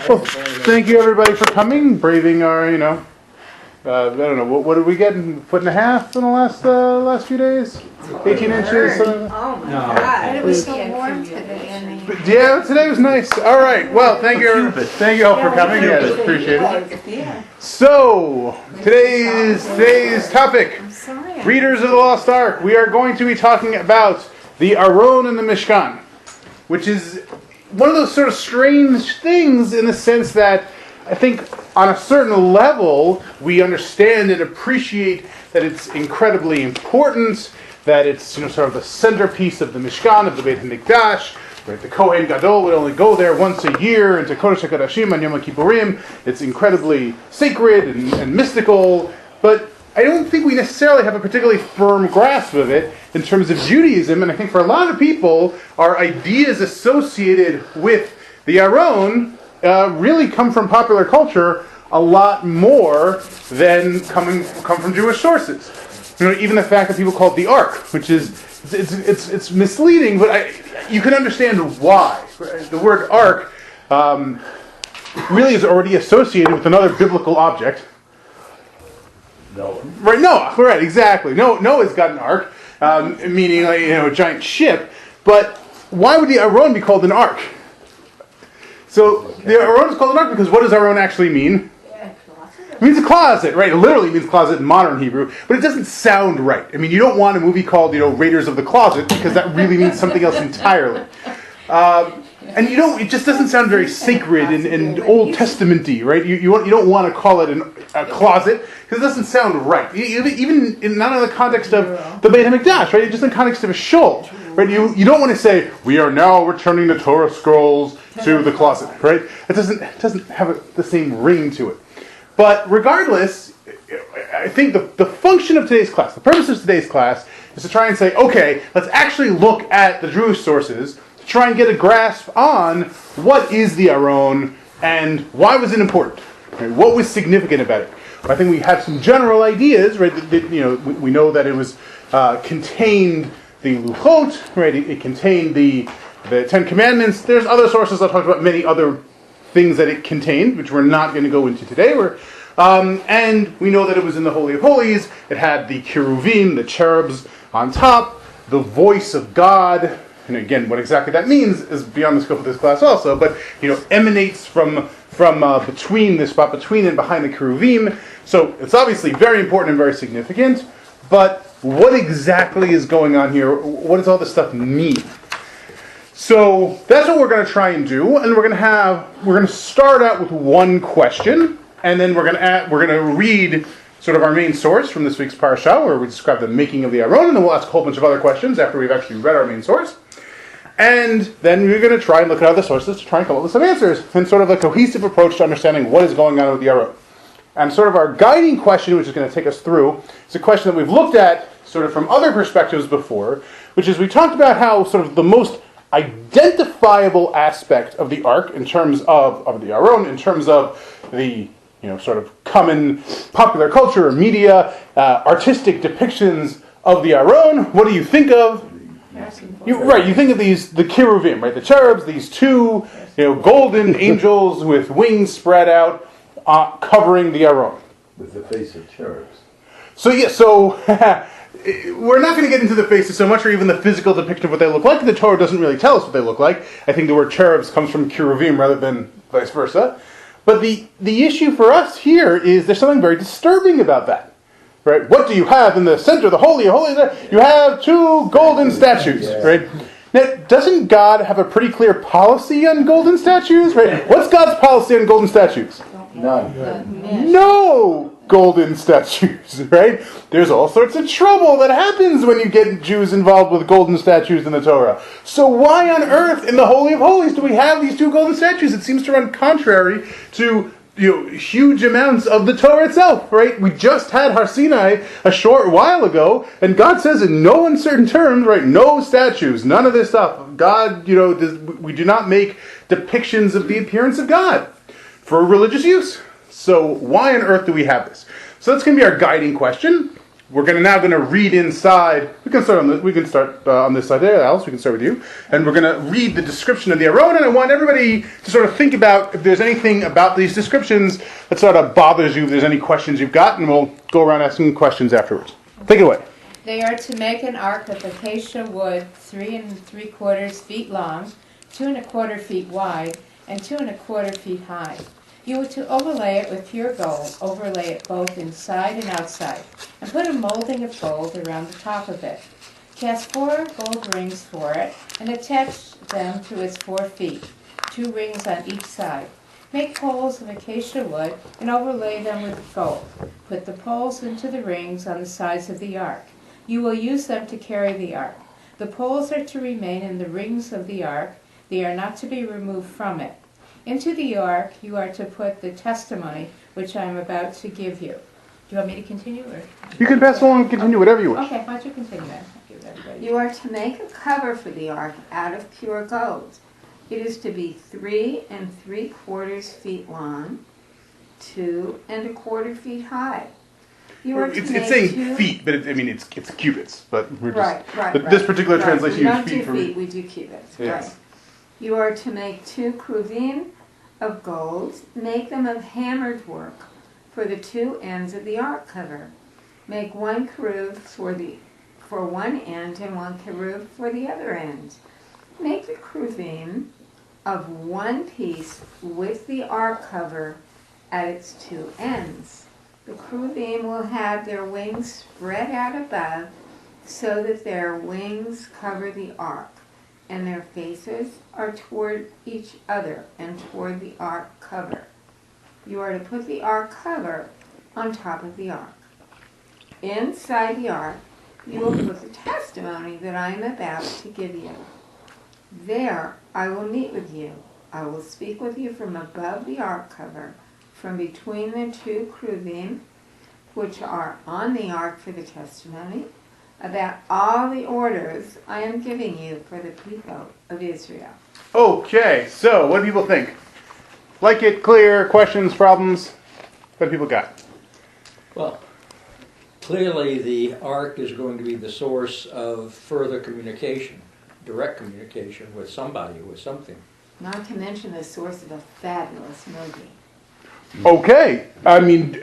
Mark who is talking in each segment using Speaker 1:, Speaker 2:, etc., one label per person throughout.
Speaker 1: Well, thank you everybody for coming, braving our, I don't know, what did we get? A foot and a half in the last few days? 18 inches?
Speaker 2: Oh my God.
Speaker 3: It was so warm today.
Speaker 1: Yeah, today was nice. All right, well, thank you all for coming. Yes, appreciate it. So, today's topic, readers of the Lost Ark, we are going to be talking about the Aron and the Mishkan, which is one of those sort of strange things in the sense that I think on a certain level we understand and appreciate that it's incredibly important, that it's sort of the centerpiece of the Mishkan, of the Beit HaMikdash. Right, the Kohen Gadol would only go there once a year into Kodesh HaKodashim on Yom Kippurim. It's incredibly sacred and mystical, but I don't think we necessarily have a particularly firm grasp of it in terms of Judaism, and I think for a lot of people, our ideas associated with the Aron really come from popular culture a lot more than come from Jewish sources. Even the fact that people call it the Ark, which is it's misleading, but you can understand why. The word Ark really is already associated with another biblical object.
Speaker 4: Noah.
Speaker 1: Right, Noah. Right, exactly. Noah's got an ark, meaning a giant ship. But why would the Aron be called an ark? So the Aron is called an ark because what does Aron actually mean? It means a closet, right? It literally means closet in modern Hebrew, but it doesn't sound right. I mean, you don't want a movie called, Raiders of the Closet, because that really means something else entirely. And it just doesn't sound very sacred and Old Testament-y, right? You don't want to call it a closet, because it doesn't sound right. Even not in the context of the Beit HaMikdash, right? Just in the context of a shul, right? You don't want to say, we are now returning the Torah scrolls to the closet, right? It doesn't have the same ring to it. But regardless, I think the function of today's class, the purpose of today's class, is to try and say, okay, let's actually look at the Jewish sources to try and get a grasp on what is the Aron and why was it important? Right? What was significant about it? I think we have some general ideas, right? We know that it was contained the Luchot, right? It contained the Ten Commandments. There's other sources that talk about many other things that it contained, which we're not going to go into today. And we know that it was in the Holy of Holies. It had the cherubim, the cherubs on top, the voice of God. And again, what exactly that means is beyond the scope of this class also, but emanates from between the spot between and behind the cherubim. So it's obviously very important and very significant. But what exactly is going on here? What does all this stuff mean? So that's what we're going to try and do, and we're going to start out with one question, and then we're going to read sort of our main source from this week's Parashat, where we describe the making of the Aron, and then we'll ask a whole bunch of other questions after we've actually read our main source. And then we're going to try and look at other sources to try and come up with some answers, and sort of a cohesive approach to understanding what is going on with the Aron. And sort of our guiding question, which is going to take us through, is a question that we've looked at sort of from other perspectives before, which is we talked about how sort of the most identifiable aspect of the Ark in terms of the Aron, in terms of the sort of common popular culture, media, artistic depictions of the Aron. What do you think of? You think of the cherubim, right? The cherubs, these two golden angels with wings spread out, covering the Aron.
Speaker 4: With the face of cherubs.
Speaker 1: We're not going to get into the faces so much, or even the physical depiction of what they look like. The Torah doesn't really tell us what they look like. I think the word cherubs comes from cherubim rather than vice versa. But the issue for us here is there's something very disturbing about that. Right? What do you have in the center, the Holy of Holies? You have two golden statues, right? Now, doesn't God have a pretty clear policy on golden statues? Right? What's God's policy on golden statues?
Speaker 4: None.
Speaker 1: No golden statues, right? There's all sorts of trouble that happens when you get Jews involved with golden statues in the Torah. So why on earth in the Holy of Holies do we have these two golden statues? It seems to run contrary to huge amounts of the Torah itself, right? We just had Har Sinai a short while ago, and God says in no uncertain terms, right, no statues, none of this stuff. God, we do not make depictions of the appearance of God for religious use. So why on earth do we have this? So that's going to be our guiding question. we're now going to read inside. We can start on this side there, Alice. We can start with you, and we're going to read the description of the Aron. And I want everybody to sort of think about if there's anything about these descriptions that sort of bothers you. If there's any questions you've got, and we'll go around asking questions afterwards. Take it away.
Speaker 3: They are to make an ark of acacia wood, 3 3/4 feet long, 2 1/4 feet wide, and 2 1/4 feet high. You are to overlay it with pure gold, overlay it both inside and outside, and put a molding of gold around the top of it. Cast 4 gold rings for it, and attach them to its 4 feet, 2 rings on each side. Make poles of acacia wood, and overlay them with gold. Put the poles into the rings on the sides of the ark. You will use them to carry the ark. The poles are to remain in the rings of the ark. They are not to be removed from it. Into the ark you are to put the testimony which I am about to give you. Do you want me to continue? Or?
Speaker 1: You can pass along and continue whatever you wish.
Speaker 3: Okay, why don't you continue then? I'll give everybody.
Speaker 2: You are to make a cover for the ark out of pure gold. It is to be 3 3/4 feet long, 2 1/4 feet high. You are to
Speaker 1: It's
Speaker 2: make
Speaker 1: saying feet, but it's cubits. But we're just
Speaker 2: right.
Speaker 1: this particular translation
Speaker 2: We don't
Speaker 1: uses feet
Speaker 2: do
Speaker 1: for
Speaker 2: feet, we do cubits.
Speaker 1: Yes.
Speaker 2: Right. You are to make 2 cherubim of gold. Make them of hammered work for the 2 ends of the ark cover. Make 1 cherub for one end and 1 cherub for the other end. Make the cherubim of 1 piece with the ark cover at its 2 ends. The cherubim will have their wings spread out above so that their wings cover the ark, and their faces are toward each other and toward the ark cover. You are to put the ark cover on top of the ark. Inside the ark, you will put the testimony that I am about to give you. There I will meet with you. I will speak with you from above the ark cover, from between the 2 cherubim, which are on the ark for the testimony, about all the orders I am giving you for the people of Israel.
Speaker 1: Okay, so what do people think? Like it, clear, questions, problems? What do people got?
Speaker 5: Well, clearly the ark is going to be the source of further communication, direct communication with somebody, with something.
Speaker 2: Not to mention the source of a fabulous movie.
Speaker 1: Okay, I mean,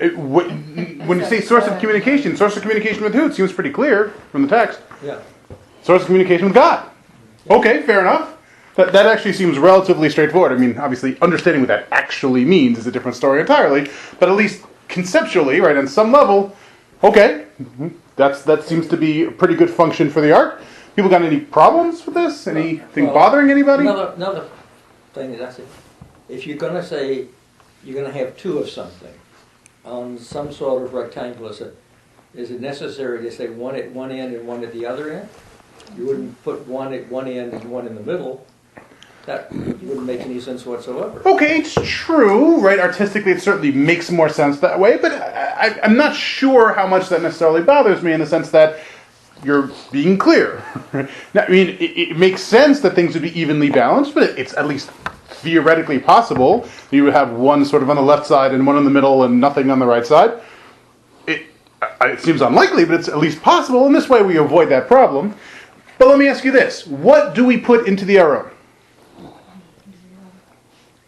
Speaker 1: when you say source of communication with who? It seems pretty clear from the text.
Speaker 5: Yeah.
Speaker 1: Source of communication with God. Okay, fair enough. That actually seems relatively straightforward. I mean, obviously, understanding what that actually means is a different story entirely. But at least conceptually, right, on some level, okay, that seems to be a pretty good function for the ark. People got any problems with this? Anything bothering anybody?
Speaker 5: Another thing is, I said, if you're going to say you're going to have 2 of something on some sort of rectangle, is it necessary to say one at one end and one at the other end? You wouldn't put one at one end and one in the middle. That wouldn't make any sense whatsoever.
Speaker 1: Okay, it's true, right? Artistically, it certainly makes more sense that way, but I'm not sure how much that necessarily bothers me in the sense that you're being clear. I mean, it makes sense that things would be evenly balanced, but it's at least theoretically possible. You would have one sort of on the left side and one in the middle and nothing on the right side. It seems unlikely, but it's at least possible. In this way, we avoid that problem. But let me ask you this. What do we put into the Aron?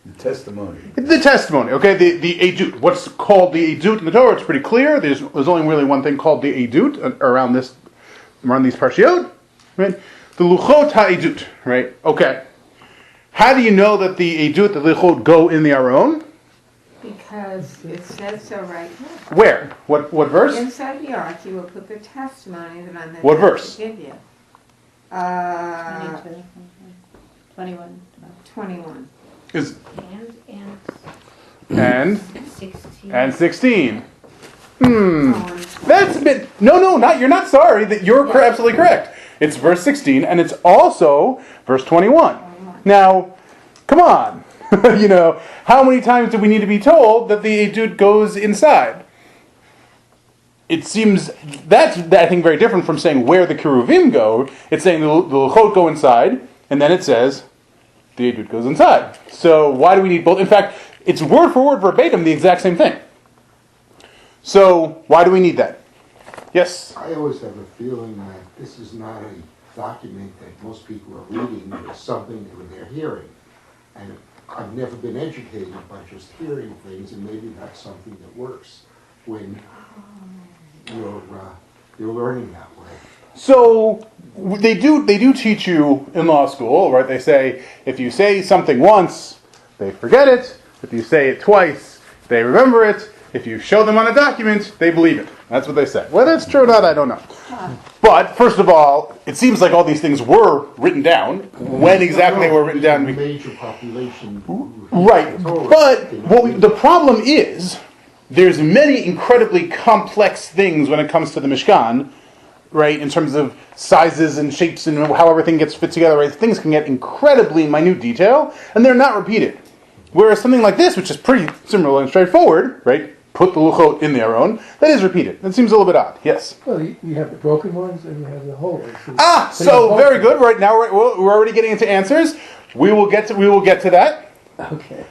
Speaker 4: The testimony.
Speaker 1: The testimony, okay? The edut. What's called the edut in the Torah? It's pretty clear. There's only really one thing called the edut around these parshiot, right? The luchot ha'edut, right? Okay. How do you know that the edut, the luchot, go in the Aron?
Speaker 2: Because it says so right here.
Speaker 1: Where? What verse?
Speaker 2: Inside the ark, you will put the testimony that I'm
Speaker 1: What
Speaker 2: about
Speaker 1: verse?
Speaker 2: to give you.
Speaker 3: 22, 21.
Speaker 2: 21.
Speaker 1: Is
Speaker 3: And
Speaker 1: and
Speaker 3: 16.
Speaker 1: and 16.
Speaker 2: Oh,
Speaker 1: That's a bit. No, not. You're not sorry. That you're absolutely correct. It's verse 16, and it's also verse 21. Now, come on. How many times do we need to be told that the edut goes inside? It seems that's, I think, very different from saying where the cherubim go. It's saying the luchot go inside, and then it says the edut goes inside. So why do we need both? In fact, it's word for word, verbatim, the exact same thing. So why do we need that? Yes.
Speaker 6: I always have a feeling that this is not a document that most people are reading, it's something that they're hearing. And I've never been educated by just hearing things, and maybe that's something that works when you're learning that way.
Speaker 1: So they do teach you in law school, right? They say if you say something once, they forget it. If you say it twice, they remember it. If you show them on a document, they believe it. That's what they say. Whether it's true or not, I don't know. But first of all, it seems like all these things were written down. When exactly they were written down,
Speaker 6: Major population.
Speaker 1: right? But the problem is there's many incredibly complex things when it comes to the Mishkan, right? In terms of sizes and shapes and how everything gets fit together, right? Things can get incredibly minute detail, and they're not repeated. Whereas something like this, which is pretty similar and straightforward, right? Put the luchot in the Aron, that is repeated. That seems a little bit odd. Yes?
Speaker 7: Well, you have the broken ones and you have the whole ones.
Speaker 1: So very good. Right now we're already getting into answers. We will get to that.
Speaker 7: Okay.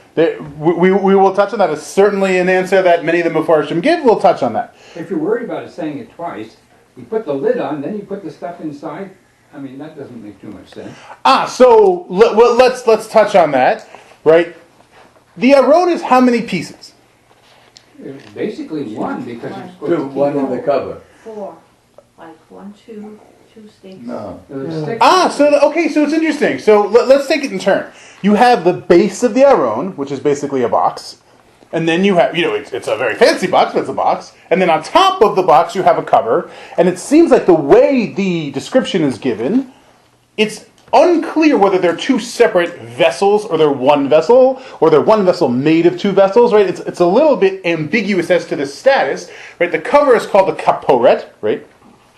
Speaker 1: We will touch on that. It's certainly an answer that many of the Mefarshim give. We'll touch on that.
Speaker 8: If you're worried about it saying it twice, you put the lid on, then you put the stuff inside. I mean, that doesn't make too much sense.
Speaker 1: So let's touch on that. Right? The Aron is how many pieces?
Speaker 8: Basically one, because it's supposed
Speaker 4: Two,
Speaker 8: to keep
Speaker 4: one in the cover.
Speaker 9: 4, like 1, 2, 2 sticks.
Speaker 4: No.
Speaker 8: the stick.
Speaker 1: So it's interesting. So let's take it in turn. You have the base of the Aron, which is basically a box. And then you have, it's a very fancy box, but it's a box. And then on top of the box, you have a cover. And it seems like the way the description is given, it's unclear whether they're two separate vessels or they're one vessel, or they're one vessel made of two vessels, right? It's a little bit ambiguous as to the status, right? The cover is called the kaporet, right?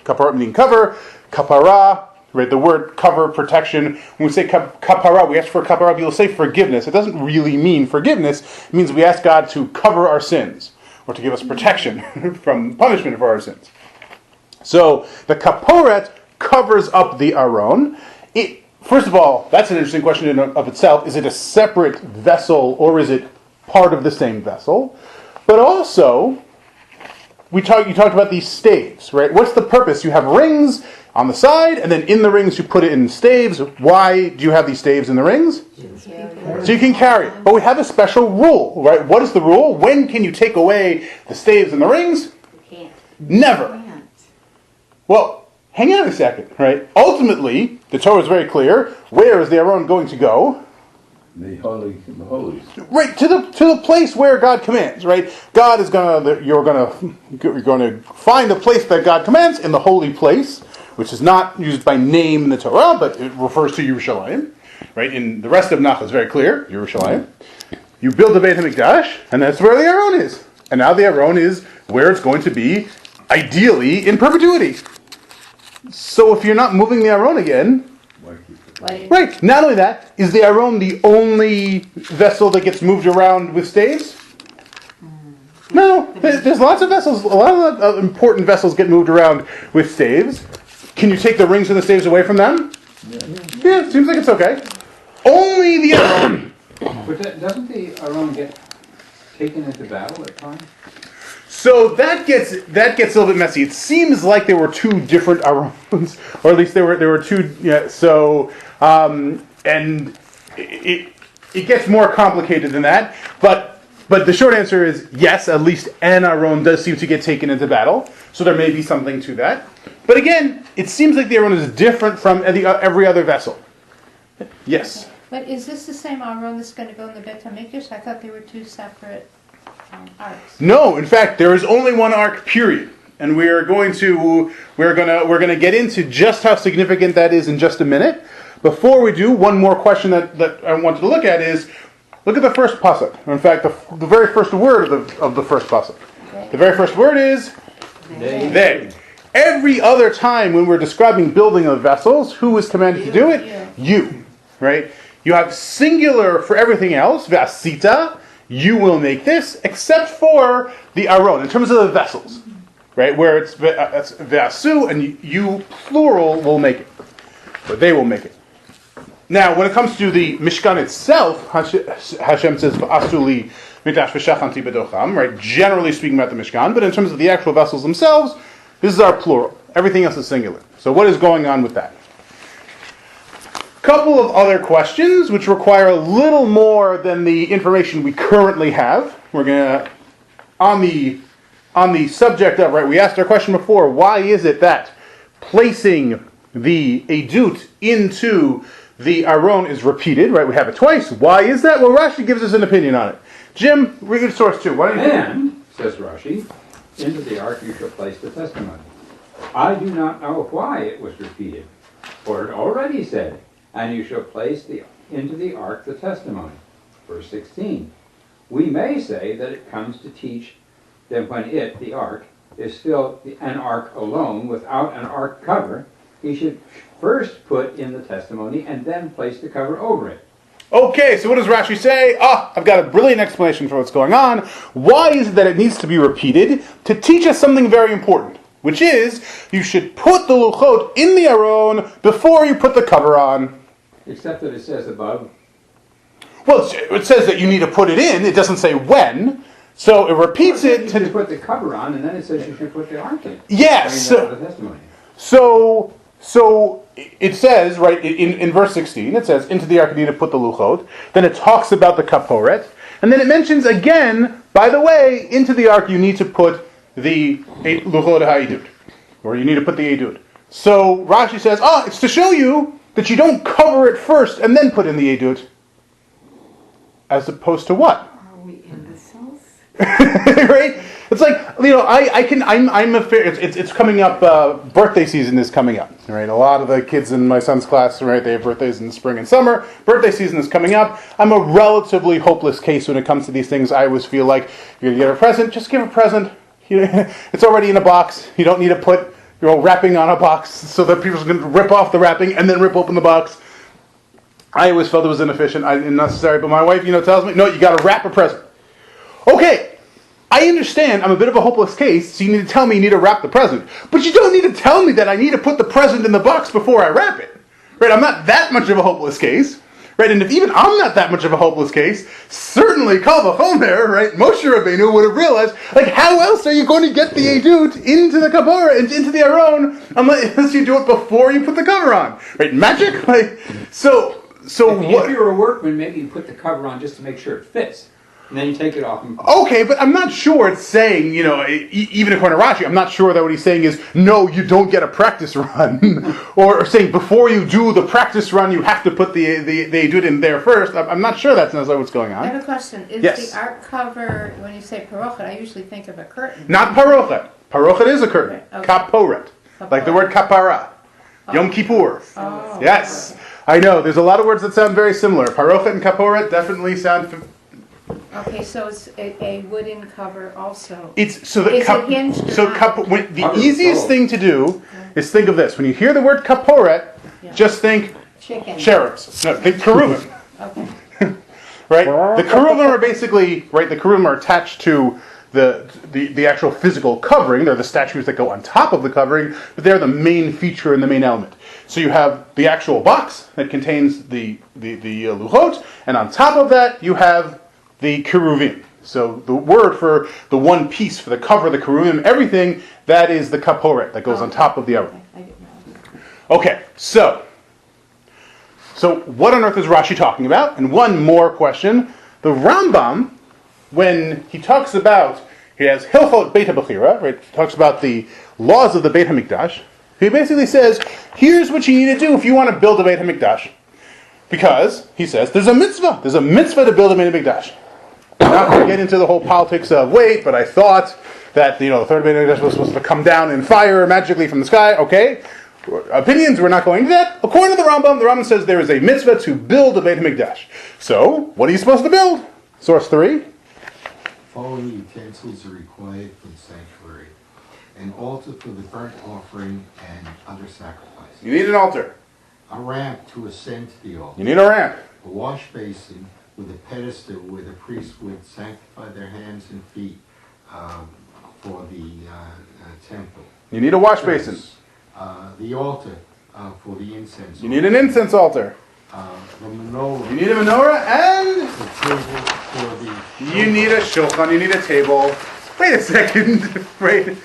Speaker 1: Kaporet meaning cover, kapara, right? The word cover, protection. When we say kapara, we ask for kapara, people say forgiveness. It doesn't really mean forgiveness. It means we ask God to cover our sins, or to give us protection from punishment for our sins. So the kaporet covers up the Aron. First of all, that's an interesting question in and of itself. Is it a separate vessel or is it part of the same vessel? But also, you talked about these staves, right? What's the purpose? You have rings on the side, and then in the rings you put it in staves. Why do you have these staves in the rings? So you can carry it. But we have a special rule, right? What is the rule? When can you take away the staves and the rings?
Speaker 9: You can't.
Speaker 1: Never. Well, hang on a second, right? Ultimately, the Torah is very clear. Where is the Aron going to go?
Speaker 4: The holy,
Speaker 1: Right, to the place where God commands, right? God is you're gonna find the place that God commands in the holy place, which is not used by name in the Torah, but it refers to Yerushalayim, right? In the rest of Nach is very clear, Yerushalayim. You build the Beit HaMikdash, and that's where the Aron is. And now the Aron is where it's going to be, ideally, in perpetuity. So if you're not moving the Aron again, right, not only that, is the Aron the only vessel that gets moved around with staves? No, there's lots of vessels, a lot of important vessels get moved around with staves. Can you take the rings and the staves away from them? Yeah, it seems like it's okay. Only the Aron.
Speaker 8: But doesn't the Aron get taken into battle at times?
Speaker 1: So that gets a little bit messy. It seems like there were two different Arons, or at least there were two. Yeah. So and it gets more complicated than that. But the short answer is yes. At least an Aron does seem to get taken into battle. So there may be something to that. But again, it seems like the Aron is different from every other vessel. Yes.
Speaker 3: But is this the same Aron that's going to go in the Beit HaMikdash? I thought they were two separate arcs.
Speaker 1: No, in fact, there is only one ark. Period. And we're gonna get into just how significant that is in just a minute. Before we do, one more question that I wanted to look at is, look at the first pasuk. In fact, the very first word of the first pasuk.
Speaker 3: Okay.
Speaker 1: The very first word is they. Every other time when we're describing building of vessels, who is commanded to do it? You. Right? You have singular for everything else, vasita. You will make this, except for the Aron, in terms of the vessels, right? Where it's vasu, and you, plural, will make it. But they will make it. Now, when it comes to the Mishkan itself, Hashem says, V'asuli mikdash v'shachanti bedocham, right? Generally speaking about the Mishkan, but in terms of the actual vessels themselves, This is our plural. Everything else is singular. So what is going on with that? Couple of other questions which require a little more than the information we currently have. We're going to, on the subject of, right, we asked our question before, why is it that placing the edut into the aron is repeated, right? We have it twice. Why is that? Well, Rashi gives us an opinion on it. Jim, read source 2. Why don't you?
Speaker 8: And, says Rashi, into the ark you shall place the testimony. I do not know why it was repeated, for it already said, and you shall place into the ark the testimony. Verse 16. We may say that it comes to teach that when it, the ark, is still an ark alone without an ark cover, he should first put in the testimony and then place the cover over it.
Speaker 1: Okay, so what does Rashi say? I've got a brilliant explanation for what's going on. Why is it that it needs to be repeated? To teach us something very important, which is you should put the luchot in the aron before you put the cover on.
Speaker 8: Except that it says above.
Speaker 1: Well, it says that you need to put it in. It doesn't say when. So it repeats it
Speaker 8: You
Speaker 1: to
Speaker 8: should put the cover on, and then it says you should put the ark in.
Speaker 1: Yes.
Speaker 8: Bring that to the testimony.
Speaker 1: So it says, right, in verse 16, it says, into the ark you need to put the luchot. Then it talks about the kaporet. And then it mentions again, by the way, into the ark you need to put the luchot ha'edut. Or you need to put the edut. So Rashi says, it's to show you that you don't cover it first and then put in the edut. As opposed to what?
Speaker 2: Are we imbeciles?
Speaker 1: Right? It's like, it's coming up, birthday season is coming up, right? A lot of the kids in my son's class, right, they have birthdays in the spring and summer. Birthday season is coming up. I'm a relatively hopeless case when it comes to these things. I always feel like you're going to get a present, just give a present. It's already in a box. You don't need to put wrapping on a box so that people can rip off the wrapping and then rip open the box. I always felt it was inefficient and unnecessary, but my wife, tells me, no, you got to wrap a present. Okay. I understand I'm a bit of a hopeless case, so you need to tell me you need to wrap the present. But you don't need to tell me that I need to put the present in the box before I wrap it. Right? I'm not that much of a hopeless case. Right? And if even I'm not that much of a hopeless case, certainly Kal V'chomer, right, Moshe Rabbeinu would have realized, how else are you going to get the edut into the kapora, into the aron, unless you do it before you put the cover on? Right? Magic? So
Speaker 8: If
Speaker 1: what?
Speaker 8: you were a workman, maybe you put the cover on just to make sure it fits. And then you take it off.
Speaker 1: Okay, but I'm not sure it's saying, even according to Rashi, I'm not sure that what he's saying is, no, you don't get a practice run. or saying, before you do the practice run, you have to put they do it in there first. I'm not sure that's necessarily what's going
Speaker 3: I
Speaker 1: on.
Speaker 3: have a question. Is
Speaker 1: Yes.
Speaker 3: the ark cover, when you say parochet, I usually think of a curtain.
Speaker 1: Not parochet. Parochet is a curtain.
Speaker 3: Okay.
Speaker 1: Kaporet. Like the word kapara. Yom Kippur.
Speaker 3: Oh.
Speaker 1: Yes. I know, there's a lot of words that sound very similar. Parochet and kaporet definitely sound...
Speaker 3: Okay, so it's a wooden cover also.
Speaker 1: It's so that
Speaker 3: Is it hinged or not?
Speaker 1: the easiest thing to do is think of this. When you hear the word kaporet,
Speaker 3: Yeah.
Speaker 1: just think
Speaker 3: Chicken.
Speaker 1: cherubs. No, think cherubim.
Speaker 3: Okay.
Speaker 1: Right? The cherubim are basically, right, the cherubim are attached to the actual physical covering. They're the statues that go on top of the covering, but they're the main feature and the main element. So you have the actual box that contains the luchot, and on top of that you have the cherubim. So the word for the one piece, for the cover, the cherubim, everything, that is the kaporet that goes on top of the aron.
Speaker 3: Okay, I didn't know.
Speaker 1: Okay, so what on earth is Rashi talking about? And one more question. The Rambam, when he talks about, he has Hilchot Beit HaBechira, right? He talks about the laws of the Beit HaMikdash. He basically says, here's what you need to do if you want to build a Beit HaMikdash. Because, he says, there's a mitzvah. There's a mitzvah to build a Beit HaMikdash. Not to get into the whole politics of, but I thought that, the third Beit HaMikdash was supposed to come down in fire magically from the sky. Okay. Opinions, we're not going into that. According to the Rambam says there is a mitzvah to build a Beit HaMikdash. So, what are you supposed to build? Source 3.
Speaker 6: Following utensils are required for the sanctuary: an altar for the burnt offering and other sacrifices,
Speaker 1: You need an altar.
Speaker 6: a ramp to ascend to the altar,
Speaker 1: You need a ramp.
Speaker 6: a wash basin with a pedestal where the priest would sanctify their hands and feet for the temple.
Speaker 1: You need a wash basin.
Speaker 6: The altar for the incense.
Speaker 1: You need an incense altar.
Speaker 6: The menorah.
Speaker 1: You need a menorah and
Speaker 6: The table for the.
Speaker 1: you need a shulchan. You need a table. Wait a second. Wait.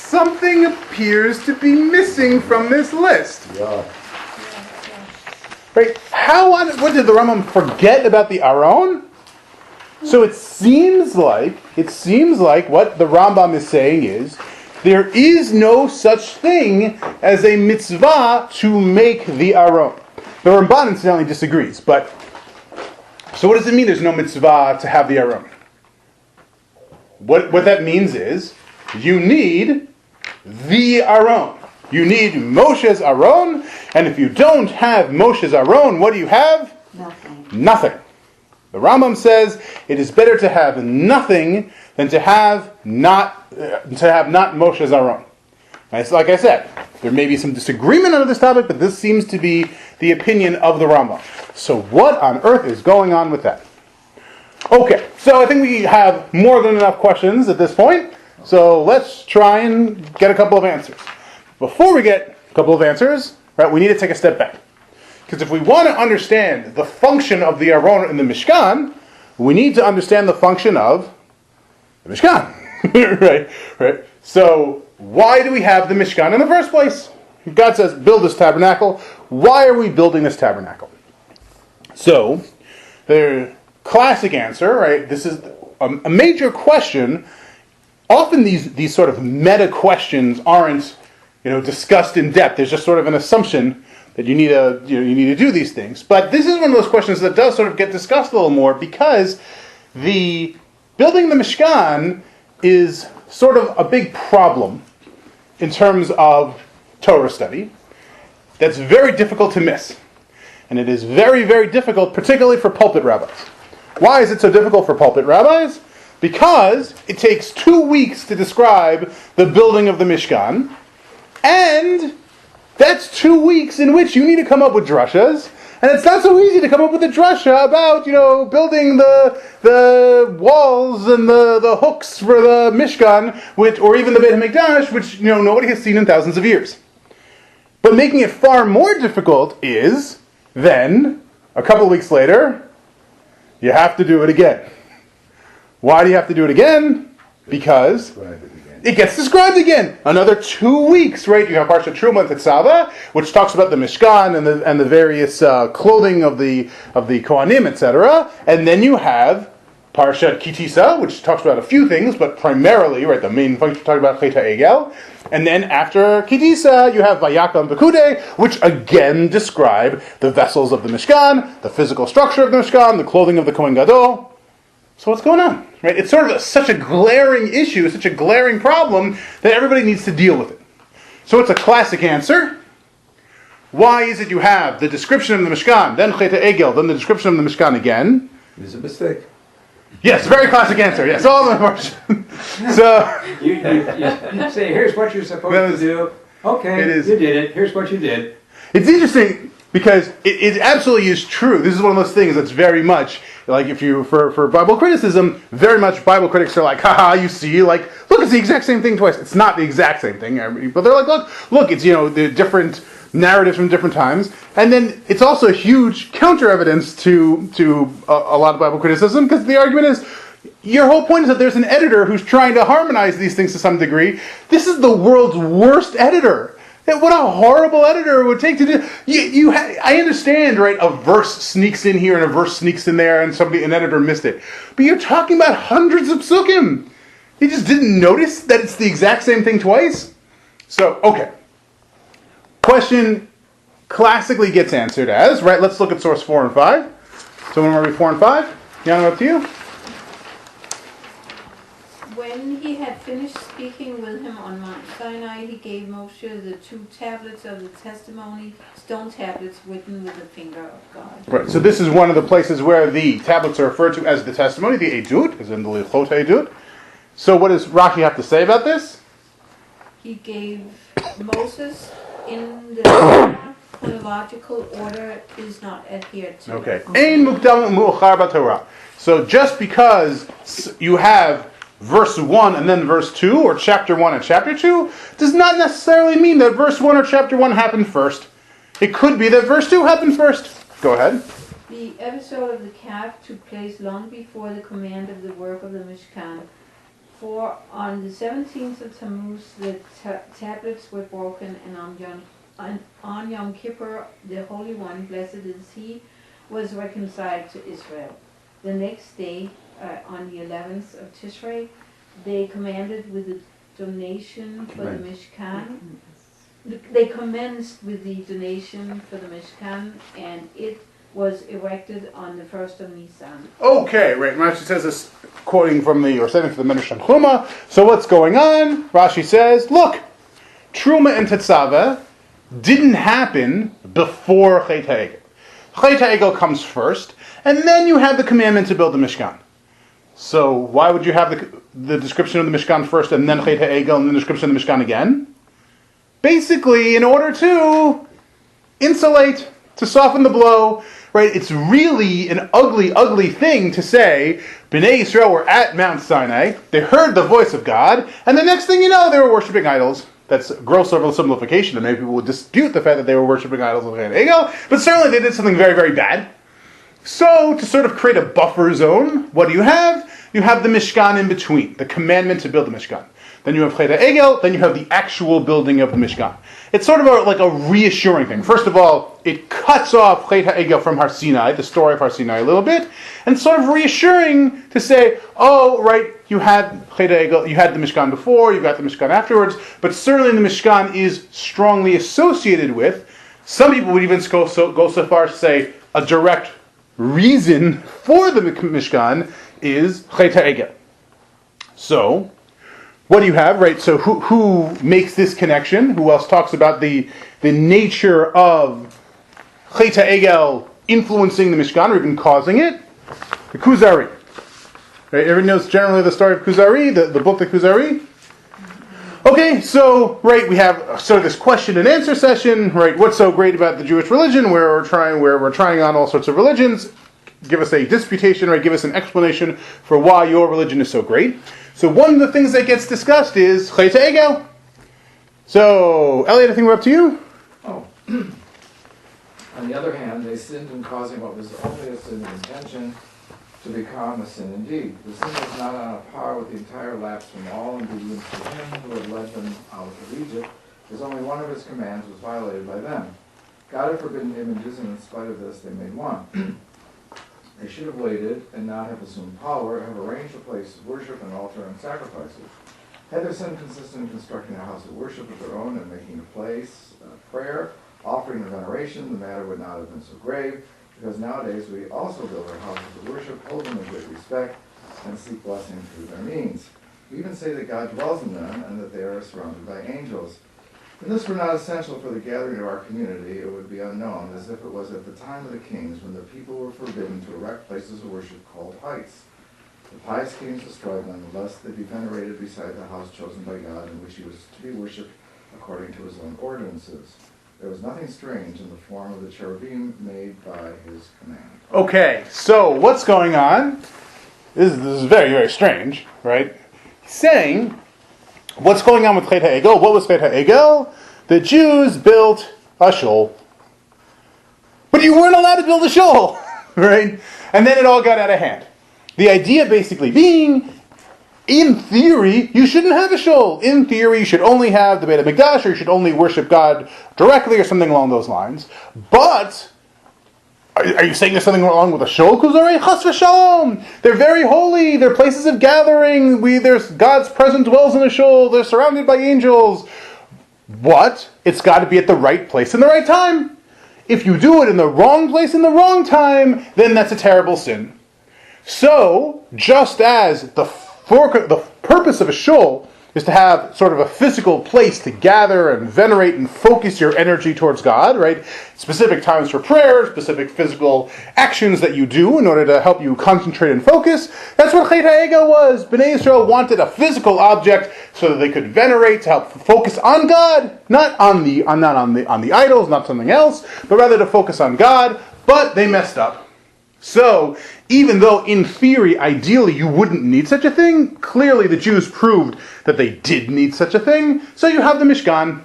Speaker 1: something appears to be missing from this list.
Speaker 4: Yeah.
Speaker 1: Right? What did the Rambam forget about the Aron? So it seems like what the Rambam is saying is there is no such thing as a mitzvah to make the Aron. The Ramban incidentally disagrees, but so what does it mean there's no mitzvah to have the Aron? What that means is you need the Aron. You need Moshe's Aron, and if you don't have Moshe's Aron, what do you have? Nothing. The Rambam says it is better to have nothing than to have not Moshe's Aron. And like I said, there may be some disagreement on this topic, but this seems to be the opinion of the Rambam. So what on earth is going on with that? Okay, so I think we have more than enough questions at this point, so let's try and get a couple of answers. Before we get a couple of answers, right, we need to take a step back. Because if we want to understand the function of the Aron in the Mishkan, we need to understand the function of the Mishkan. right? So, why do we have the Mishkan in the first place? God says, build this tabernacle. Why are we building this tabernacle? So, the classic answer, right, this is a major question. Often these sort of meta questions aren't discussed in depth. There's just sort of an assumption that you need to do these things. But this is one of those questions that does sort of get discussed a little more because the building the Mishkan is sort of a big problem in terms of Torah study that's very difficult to miss. And it is very, very difficult, particularly for pulpit rabbis. Why is it so difficult for pulpit rabbis? Because it takes 2 weeks to describe the building of the Mishkan, and that's 2 weeks in which you need to come up with drushas, and it's not so easy to come up with a drasha about, building the walls and the hooks for the Mishkan, or even the Beit HaMikdash, which nobody has seen in thousands of years. But making it far more difficult is, then, a couple of weeks later, you have to do it again. Why do you have to do it again? Because it gets described again. Another 2 weeks, right? You have Parashat Terumah and Tetzaveh, which talks about the Mishkan and the various clothing of the Kohanim, etc. And then you have Parashat Kitisa, which talks about a few things, but primarily, right, the main function talking about Chet HaEgel. And then after Kitisa, you have Vayaka and Pekudei, which again describe the vessels of the Mishkan, the physical structure of the Mishkan, the clothing of the Kohen Gadol. So what's going on? Right? It's sort of such a glaring issue, such a glaring problem that everybody needs to deal with it. So it's a classic answer. Why is it you have the description of the Mishkan, then Chet HaEgel, then the description of the Mishkan again?
Speaker 4: There's a mistake.
Speaker 1: Yes, very classic answer. Yes, all the question. So
Speaker 8: You say, here's what you're supposed to do. Okay,
Speaker 1: It is.
Speaker 8: you did it. Here's what you did.
Speaker 1: it's interesting because it absolutely is true. This is one of those things that's very much like for Bible criticism, very much Bible critics are like, haha, you see, look, it's the exact same thing twice. It's not the exact same thing, but they're like, look, it's the different narratives from different times, and then it's also huge counter evidence to a lot of Bible criticism because the argument is your whole point is that there's an editor who's trying to harmonize these things to some degree. This is the world's worst editor. What a horrible editor it would take to do. I understand, right? A verse sneaks in here and a verse sneaks in there, and an editor missed it. But you're talking about hundreds of psukim. You just didn't notice that it's the exact same thing twice. So, okay. Question classically gets answered as, right? Let's look at source 4 and 5. So when are we 4 and 5? Yana, up to you.
Speaker 9: When he had finished speaking with him on Mount Sinai, he gave Moshe the 2 tablets of the testimony, stone tablets written with the finger of God.
Speaker 1: Right. So this is one of the places where the tablets are referred to as the testimony, the Edut, as in the Lichot Edut. So what does Rashi have to say about this?
Speaker 9: He gave Moses in the chronological order is not adhered to.
Speaker 1: Okay. Ein mukdam mu'achar b'Torah. So just because you have verse 1 and then verse 2, or chapter 1 and chapter 2, does not necessarily mean that verse 1 or chapter 1 happened first. It could be that verse 2 happened first. Go ahead.
Speaker 9: The episode of the calf took place long before the command of the work of the Mishkan. For on the 17th of Tammuz, the tablets were broken, and on Yom Kippur, the Holy One, blessed is He, was reconciled to Israel. The next day, on the 11th of Tishrei, they commanded with the donation for the Mishkan. They commenced with the donation for the Mishkan, and it was erected on the 1st of Nisan.
Speaker 1: Okay, right. Rashi says this, quoting from or citing from the Midrash on Terumah. So what's going on? Rashi says, look, Terumah and Tetzaveh didn't happen before Chet HaEgel. Chet HaEgel comes first, and then you have the commandment to build the Mishkan. So why would you have the description of the Mishkan first, and then Chet HaEgel, and then the description of the Mishkan again? Basically, in order to insulate, to soften the blow, right? It's really an ugly, ugly thing to say, Bnei Yisrael were at Mount Sinai, they heard the voice of God, and the next thing you know, they were worshiping idols. That's gross oversimplification, and maybe people would dispute the fact that they were worshiping idols of Chet HaEgel, but certainly they did something very, very bad. So, to sort of create a buffer zone, what do you have? You have the Mishkan in between, the commandment to build the Mishkan. Then you have Chet HaEgel, then you have the actual building of the Mishkan. It's sort of like a reassuring thing. First of all, it cuts off Chet HaEgel from Har Sinai, the story of Har Sinai a little bit, and sort of reassuring to say, oh, right, you had Chet HaEgel, you had the Mishkan before, you got the Mishkan afterwards, but certainly the Mishkan is strongly associated with, some people would even go so far as to say, a direct reason for the Mishkan is Chet HaEgel. So, what do you have, right? So who makes this connection? Who else talks about the nature of Chet HaEgel influencing the Mishkan or even causing it? The Kuzari. Right? Everyone knows generally the story of Kuzari, the book, the Kuzari. Okay, so, right, we have sort of this question and answer session, right? What's so great about the Jewish religion, where we're trying on all sorts of religions. Give us a disputation, right? Give us an explanation for why your religion is so great. So one of the things that gets discussed is Chet HaEgel. So, Elliot, I think we're up to you.
Speaker 10: Oh. On the other hand, they sinned in causing what was only a sin of intention to become a sin indeed. The sin was not on a par with the entire lapse from all obedience to him who had led them out of Egypt, as only one of his commands was violated by them. God had forbidden images, and in spite of this, they made one. They should have waited and not have assumed power, have arranged a place of worship, an altar, and sacrifices. Had their sin consisted in constructing a house of worship of their own and making a place, prayer, offering and veneration, the matter would not have been so grave, because nowadays we also build our houses of worship, hold them in great respect, and seek blessing through their means. We even say that God dwells in them and that they are surrounded by angels. If this were not essential for the gathering of our community, it would be unknown, as if it was at the time of the kings when the people were forbidden to erect places of worship called heights. The pious kings destroyed them, lest they be venerated beside the house chosen by God, in which he was to be worshipped according to his own ordinances. There was nothing strange in the form of the cherubim made by his command.
Speaker 1: Okay, so what's going on? This is very, very strange, right? He's saying, what's going on with Chet HaEgel? What was Chet HaEgel? The Jews built a shul. But you weren't allowed to build a shul, right? And then it all got out of hand. The idea basically being, in theory, you shouldn't have a shul. In theory, you should only have the Beit HaMikdash, or you should only worship God directly, or something along those lines. But are you saying there's something wrong with a shul, Kuzari? Chas v'shalom! They're very holy. They're places of gathering. There's God's presence dwells in a shul. They're surrounded by angels. What? It's got to be at the right place in the right time. If you do it in the wrong place in the wrong time, then that's a terrible sin. So, just as the purpose of a shul is to have sort of a physical place to gather and venerate and focus your energy towards God, right? Specific times for prayer, specific physical actions that you do in order to help you concentrate and focus. That's what Chet HaEgel was. Bnei Yisrael wanted a physical object so that they could venerate, to help focus on God, not on the idols, not something else, but rather to focus on God. But they messed up. So, even though in theory, ideally, you wouldn't need such a thing, clearly the Jews proved that they did need such a thing. So you have the Mishkan.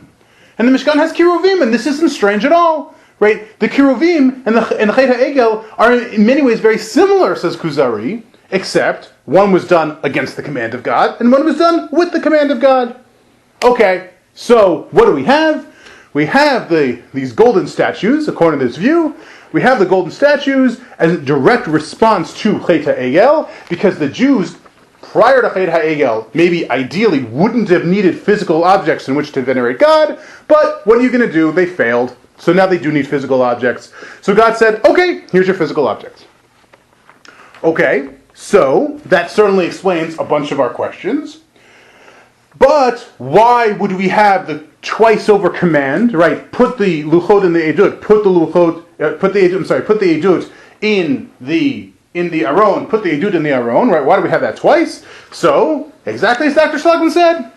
Speaker 1: And the Mishkan has cherubim, and this isn't strange at all. Right? The cherubim and the Chet HaEgel are in many ways very similar, says Kuzari, except one was done against the command of God, and one was done with the command of God. Okay, so what do we have? We have these golden statues, according to this view. We have the golden statues as a direct response to Chet HaEgel, because the Jews, prior to Chet HaEgel, maybe ideally wouldn't have needed physical objects in which to venerate God, but what are you going to do? They failed, so now they do need physical objects. So God said, okay, here's your physical objects. Okay, so that certainly explains a bunch of our questions. But why would we have the twice over command, right? Put the luchot in the edut, put the edut in the aron, put the edut in the aron, right? Why do we have that twice? So, exactly as Dr. Schlagman said.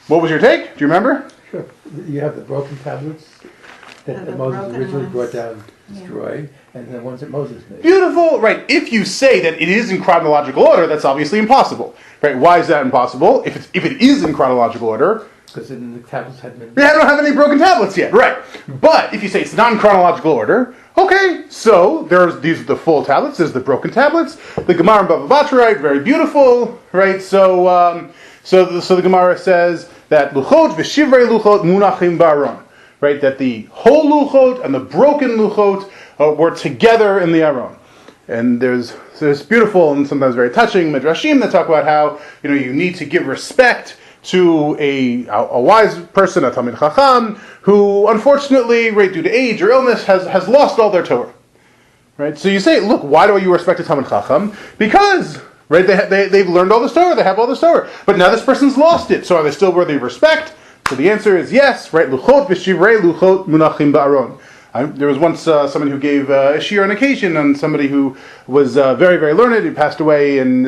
Speaker 1: What was your take? Do you remember?
Speaker 7: Sure. You have the broken tablets that
Speaker 2: The
Speaker 7: Moses
Speaker 2: broken
Speaker 7: originally
Speaker 2: ones.
Speaker 7: brought down, destroyed, and the ones that Moses made.
Speaker 1: Beautiful, right? If you say that it is in chronological order, that's obviously impossible, right? Why is that impossible? If it is in chronological order,
Speaker 7: Because then the tablets hadn't been...
Speaker 1: we don't have any broken tablets yet, right? But if you say it's not in chronological order, okay, so these are the full tablets, there's the broken tablets, the Gemara in Bava Batra, right? Very beautiful, right? So the Gemara says that luchot v'shivrei luchot munachim ba'aron, right? That the whole luchot and the broken luchot were together in the aron. And there's beautiful and sometimes very touching midrashim that talk about how you need to give respect to a wise person, a Talmid Chacham, who unfortunately, right, due to age or illness, has lost all their Torah. Right? So you say, look, why do you respect a Talmid Chacham? Because, right, they've learned all this Torah, they have all this Torah. But now this person's lost it, so are they still worthy of respect? So the answer is yes, right? Luchot v'shivrei luchot munachim ba'aron. There was once someone who gave a shiur on occasion on somebody who was very, very learned. He passed away, and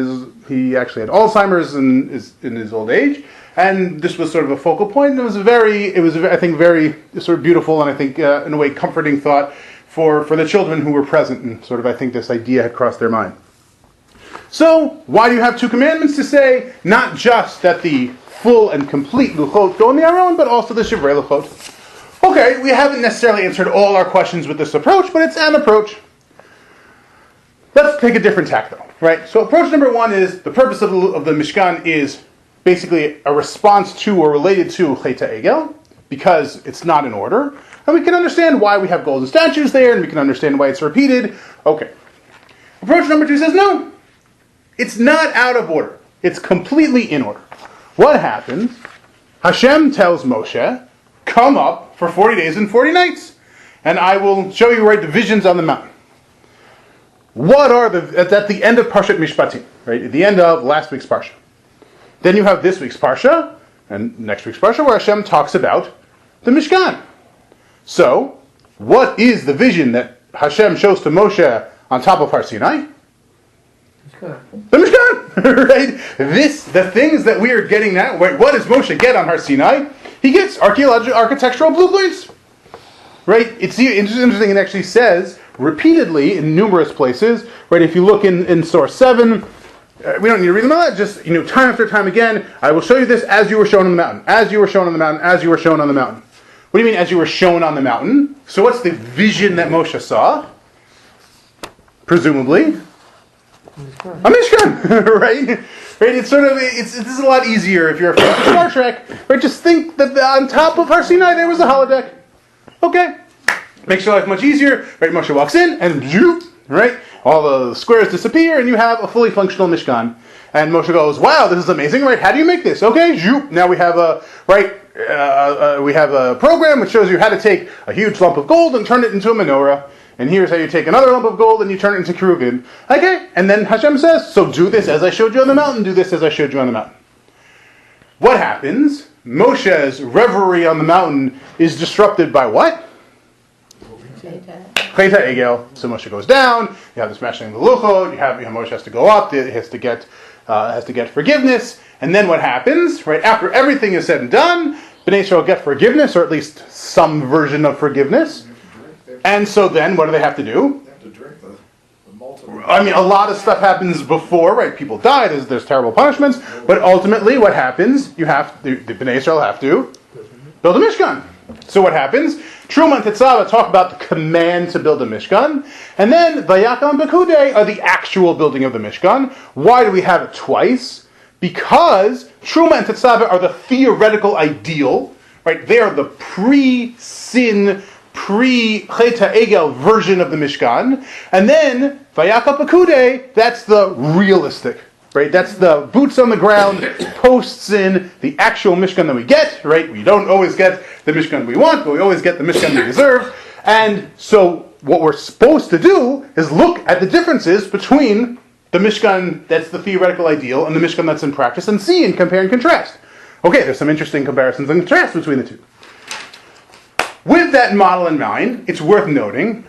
Speaker 1: he actually had Alzheimer's in his old age. And this was sort of a focal point. And it was I think, very sort of beautiful, and I think in a way comforting thought for the children who were present. And sort of I think this idea had crossed their mind. So why do you have two commandments to say? Not just that the full and complete luchot go in the aron, but also the shivrei luchot. Okay, we haven't necessarily answered all our questions with this approach, but it's an approach. Let's take a different tack, though, right? So approach number one is the purpose of the Mishkan is basically a response to or related to Chet HaEgel, because it's not in order. And we can understand why we have golden statues there, and we can understand why it's repeated. Okay. Approach number two says, no, it's not out of order. It's completely in order. What happens? Hashem tells Moshe, come up for 40 days and 40 nights, and I will show you, right, the visions on the mountain. What are at the end of Parshat Mishpatim, right? At the end of last week's Parsha. Then you have this week's Parsha, and next week's Parsha, where Hashem talks about the Mishkan. So, what is the vision that Hashem shows to Moshe on top of Har Sinai? The Mishkan, right? The things that we are getting now. Wait, what does Moshe get on Har Sinai? He gets architectural blueprints, right? It's interesting. It actually says repeatedly in numerous places, right? If you look in source 7, we don't need to read them all. Just time after time again, I will show you this as you were shown on the mountain, as you were shown on the mountain, as you were shown on the mountain. What do you mean, as you were shown on the mountain? So what's the vision that Moshe saw? Presumably, a Mishkan, right? Right? It's this is a lot easier if you're a fan of Star Trek. Right? Just think that on top of Har Sinai there was a holodeck. Okay, makes your life much easier. Right? Moshe walks in and right, all the squares disappear and you have a fully functional Mishkan. And Moshe goes, "Wow, this is amazing! Right? How do you make this? Okay, now we have a program which shows you how to take a huge lump of gold and turn it into a menorah. And here's how you take another lump of gold and you turn it into cherubim. Okay, and then Hashem says, so do this as I showed you on the mountain, do this as I showed you on the mountain. What happens? Moshe's reverie on the mountain is disrupted by what? Chet HaEgel. So Moshe goes down, you have the smashing of the luchot, Moshe has to go up, he has to get forgiveness, and then what happens? Right after everything is said and done, Bnei Israel get forgiveness, or at least some version of forgiveness. And so then, what do they have to do?
Speaker 10: They have to drink the molten.
Speaker 1: I mean, a lot of stuff happens before, right? People die, there's terrible punishments. But ultimately, what happens? The Bnei Israel have to build a Mishkan. So what happens? Terumah and Tetzaveh talk about the command to build a Mishkan, and then Vayakam and Pekudei are the actual building of the Mishkan. Why do we have it twice? Because Terumah and Tetzaveh are the theoretical ideal, right? They are the pre-sin, pre-Chet HaEgel version of the Mishkan, and then Vayakam Pekudei, that's the realistic. Right, that's the boots on the ground, post-sin, the actual Mishkan that we get, right? We don't always get the Mishkan we want, but we always get the Mishkan we deserve. And so what we're supposed to do is look at the differences between the Mishkan that's the theoretical ideal and the Mishkan that's in practice and see and compare and contrast. Okay, there's some interesting comparisons and contrasts between the two. With that model in mind, it's worth noting,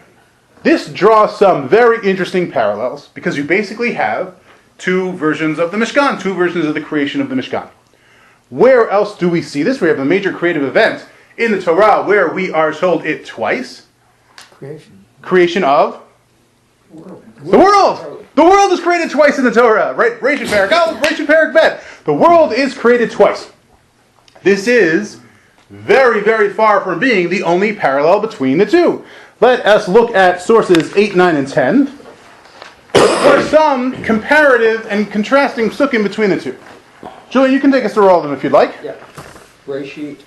Speaker 1: this draws some very interesting parallels because you basically have two versions of the Mishkan, two versions of the creation of the Mishkan. Where else do we see this? We have a major creative event in the Torah where we are told it twice. Creation of the world. The world is created twice in the Torah, right? Reshit Perek Aleph, Reshit Perek Bet. The world is created twice. This is very, very far from being the only parallel between the two. Let us look at sources 8, 9, and 10. For some comparative and contrasting psukim between the two. Julian, you can take us through all of them if you'd like.
Speaker 5: Yeah. Reshit.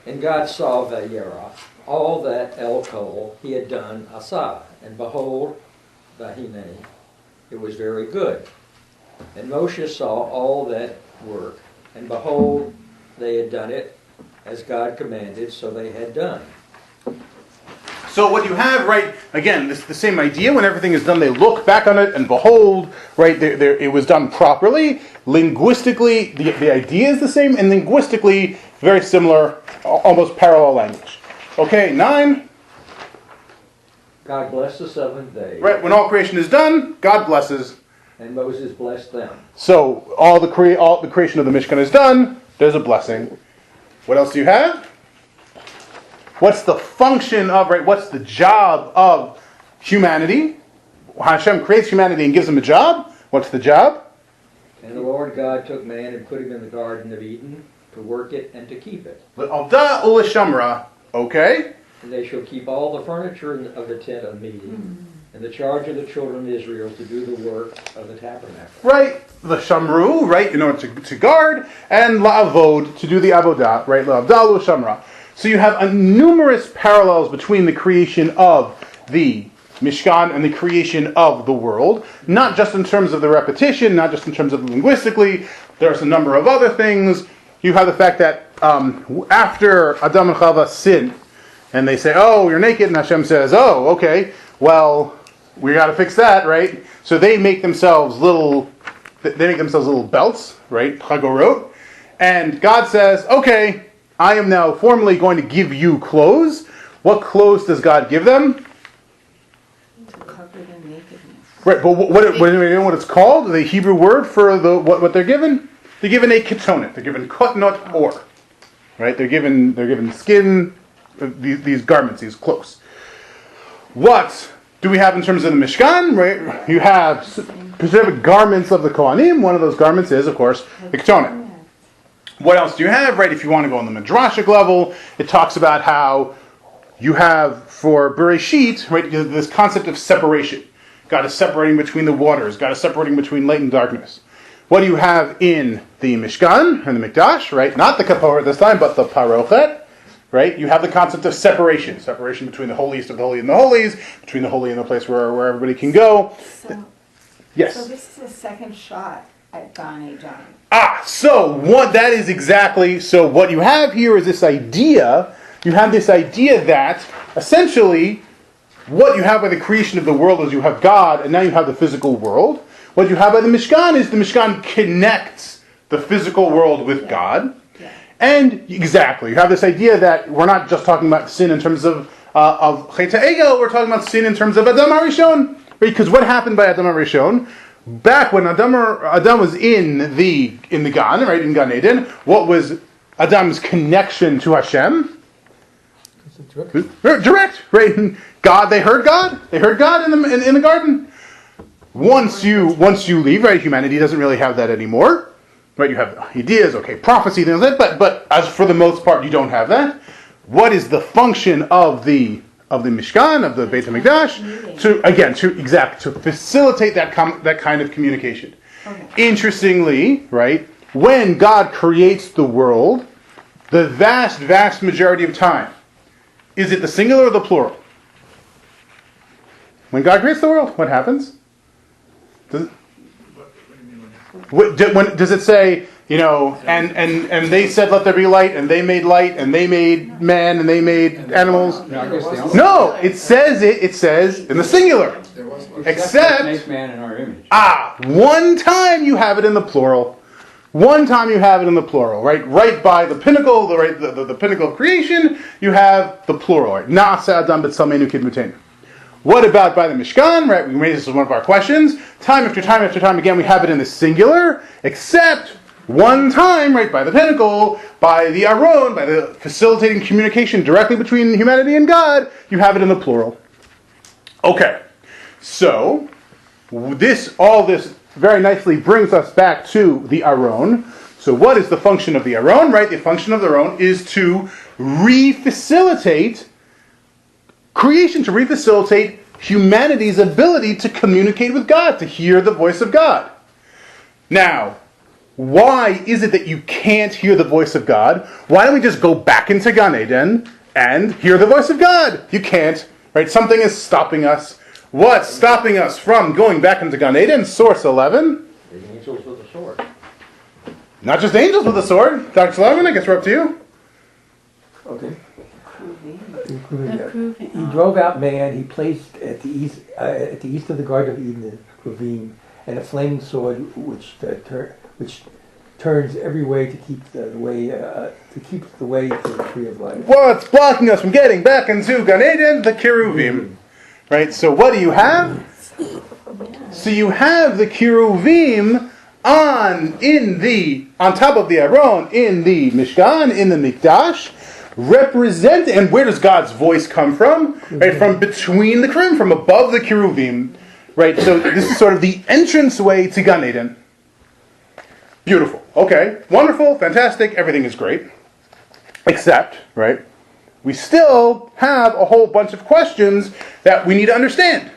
Speaker 5: And God saw Vayera, all that El Kol he had done Asa, and behold, Vahine, it was very good. And Moshe saw all that work, and behold, they had done it as God commanded, so they had done.
Speaker 1: So what you have, right, again, this the same idea. When everything is done, they look back on it and behold, right, it was done properly. Linguistically, the idea is the same, and linguistically, very similar, almost parallel language. Okay, 9.
Speaker 5: God blessed the seventh day.
Speaker 1: Right, when all creation is done, God blesses.
Speaker 5: And Moses blessed them.
Speaker 1: So all the creation of the Mishkan is done, there's a blessing. What else do you have? What's the function of, right, what's the job of humanity? Hashem creates humanity and gives them a job. What's the job?
Speaker 5: And the Lord God took man and put him in the Garden of Eden to work it and to keep it.
Speaker 1: L'alda u'lishamra. Okay.
Speaker 5: And they shall keep all the furniture of the tent of meeting, and the charge of the children of Israel to do the work of the tabernacle.
Speaker 1: Right. The shamru, right, in order to guard, and la'avod, to do the avodah, right, l'alda u'lishamra. So you have numerous parallels between the creation of the Mishkan and the creation of the world, not just in terms of the repetition, not just in terms of linguistically. There's a number of other things. You have the fact that after Adam and Chava sin, and they say, "Oh, you're naked," and Hashem says, "Oh, okay, well, we got to fix that, right?" So they make themselves little belts, right, chagorot, and God says, "Okay, I am now formally going to give you clothes." What clothes does God give them?
Speaker 2: To cover their nakedness.
Speaker 1: Right, but you know what it's called? The Hebrew word for what they're given? They're given a ketonet. They're given kotnot or. Right? They're given skin, these garments, these cloaks. What do we have in terms of the Mishkan? Right? You have specific garments of the Kohanim. One of those garments is, of course, the ketonet. What else do you have, right? If you want to go on the Midrashic level, it talks about how you have, for Bereshit, right, this concept of separation. God is separating between the waters. God is separating between light and darkness. What do you have in the Mishkan, and the Mikdash, right? Not the Kapor this time, but the Parochet, right? You have the concept of separation. Separation between the holiest of the holy and the holies, between the holy and the place where everybody can go. Yes?
Speaker 2: So this is the second shot at Gan Eden.
Speaker 1: So what you have here is this idea. You have this idea that essentially what you have by the creation of the world is you have God, and now you have the physical world. What you have by the Mishkan is the Mishkan connects the physical world with God.
Speaker 2: Yeah.
Speaker 1: And exactly, you have this idea that we're not just talking about sin in terms of Chet HaEgel, we're talking about sin in terms of Adam HaRishon. Because what happened by Adam HaRishon? Back when Adam was in the Gan, right, in Gan Eden, what was Adam's connection to Hashem? Direct, right? God, they heard God in the garden. Once you leave, right, humanity doesn't really have that anymore. Right? You have ideas, okay, prophecy, things like that, but as for the most part, you don't have that. What is the function of the Mishkan, of the Beit HaMikdash? To facilitate that kind of communication.
Speaker 2: Okay.
Speaker 1: Interestingly, right, when God creates the world, the vast majority of time, is it the singular or the plural? When God creates the world, what happens? Does it say, and they said, let there be light, and they made light, and they made man, and they made animals? No, it says in the singular. Except
Speaker 8: make man in our image.
Speaker 1: One time you have it in the plural. One time you have it in the plural, right? Right by the pinnacle, the pinnacle of creation, you have the plural, right? Na'aseh Adam b'tzelmeinu kidmutenu. What about by the Mishkan, right? We made this as one of our questions. Time after time after time again, we have it in the singular, except one time, right, by the pinnacle, by the Aron, by the facilitating communication directly between humanity and God, you have it in the plural. Okay, so all this very nicely brings us back to the Aron. So what is the function of the Aron, right? The function of the Aron is to refacilitate creation, to refacilitate humanity's ability to communicate with God, to hear the voice of God. Now, why is it that you can't hear the voice of God? Why don't we just go back into Gan Eden and hear the voice of God? You can't, right? Something is stopping us. What's stopping us from going back into Gan Eden? Source 11.
Speaker 5: The angels with a sword.
Speaker 1: Not just angels with a sword. Dr. 11, I guess we're up to you.
Speaker 7: Okay. He drove out man. He placed at the east of the Garden of Eden the cherubim and a flaming sword, which turns every way to keep the way to the tree of life.
Speaker 1: What's blocking us from getting back into Gan Eden? The cherubim, right? So what do you have? So you have the cherubim on top of the Aron in the Mishkan, in the Mikdash. Represent, and where does God's voice come from? Right, from between the cherubim, from above the cherubim. Right, so this is sort of the entranceway to Gan Eden. Beautiful. Okay, wonderful, fantastic, everything is great. Except, right, we still have a whole bunch of questions that we need to understand.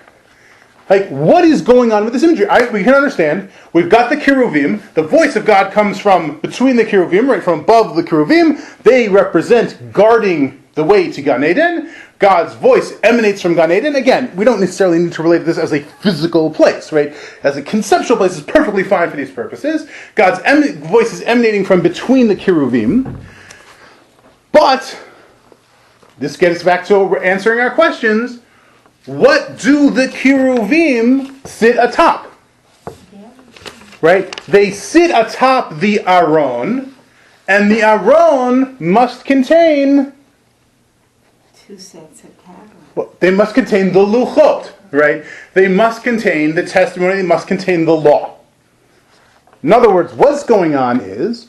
Speaker 1: Like, what is going on with this imagery? We can understand. We've got the cherubim. The voice of God comes from between the cherubim, right, from above the cherubim. They represent guarding the way to Gan Eden. God's voice emanates from Gan Eden. Again, we don't necessarily need to relate this as a physical place, right? As a conceptual place is perfectly fine for these purposes. God's voice is emanating from between the cherubim. But this gets back to answering our questions. What do the cherubim sit atop? Right? They sit atop the Aron, and the Aron must contain...
Speaker 2: Two sets of tablets.
Speaker 1: Well, they must contain the luchot, right? They must contain the testimony, they must contain the law. In other words, what's going on is,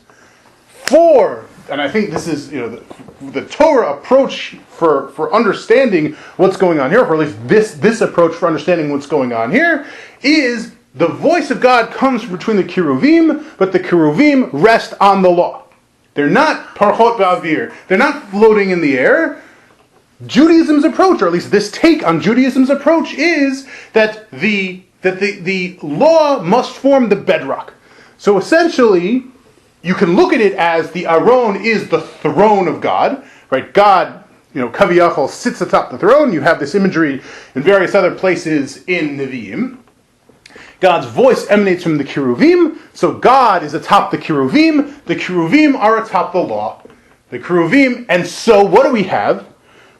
Speaker 1: and I think this is the Torah approach for understanding what's going on here, or at least this approach for understanding what's going on here, is the voice of God comes from between the cherubim, but the cherubim rest on the law. They're not parchot ba'avir. They're not floating in the air. Judaism's approach, or at least this take on Judaism's approach, is that the law must form the bedrock. So essentially, you can look at it as the Aron is the throne of God, right? God, Kaviyachol sits atop the throne. You have this imagery in various other places in Nevi'im. God's voice emanates from the cherubim, so God is atop the cherubim. The cherubim are atop the law. The cherubim, and so what do we have?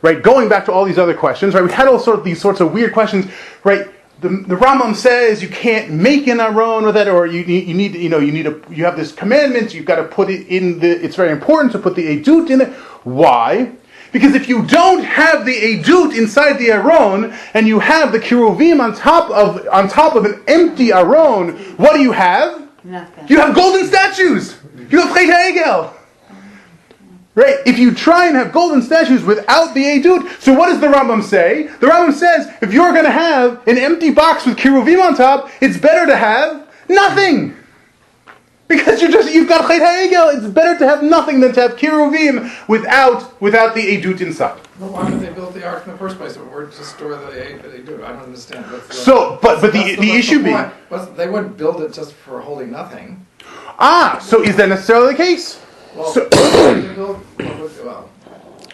Speaker 1: Right, going back to all these other questions, right? We had these sorts of weird questions, right? The Rambam says you can't make an Aron with that, or you have this commandment. You've got to put it in it's very important to put the edut in it. Why? Because if you don't have the edut inside the Aron, and you have the cherubim on top of an empty Aron, what do you have?
Speaker 2: Nothing.
Speaker 1: You have golden statues. You have Chet HaEgel. Right? If you try and have golden statues without the edut, so what does the Rambam say? The Rambam says, if you're going to have an empty box with cherubim on top, it's better to have nothing. Because you've got Chet HaEgel. It's better to have nothing than to have cherubim without the edut inside.
Speaker 10: Well, why did they build the ark in the first place? Or just store the edut? I don't understand.
Speaker 1: But the issue being,
Speaker 10: they wouldn't build it just for holding nothing.
Speaker 1: So is that necessarily the case?
Speaker 10: Well,
Speaker 1: So,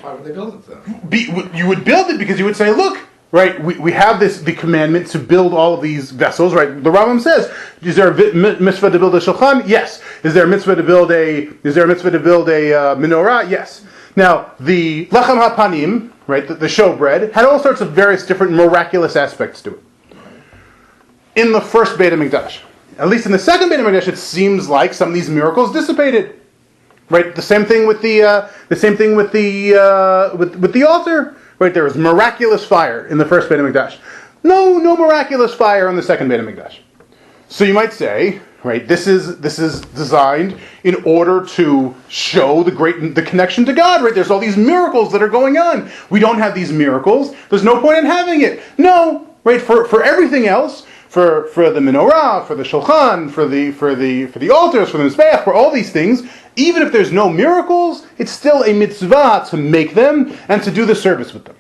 Speaker 10: why would they build it then?
Speaker 1: you would build it because you would say, look, right, we have the commandment to build all of these vessels, right? The Rambam says, is there a mitzvah to build a shulchan? Yes. Is there a mitzvah to build a menorah? Yes. Now, the lechem hapanim, right, the showbread, had all sorts of various different miraculous aspects to it. In the first Beit HaMikdash. At least in the second Beit HaMikdash, it seems like some of these miracles dissipated. Right, the same thing with the altar. Right, there was miraculous fire in the first Beit HaMikdash. No miraculous fire in the second Beit HaMikdash. So you might say, right, this is designed in order to show the connection to God. Right, there's all these miracles that are going on. We don't have these miracles. There's no point in having it. No, right, for everything else. For the menorah, for the shulchan, for the altars, for the mizbeach, for all these things, even if there's no miracles, it's still a mitzvah to make them and to do the service with them.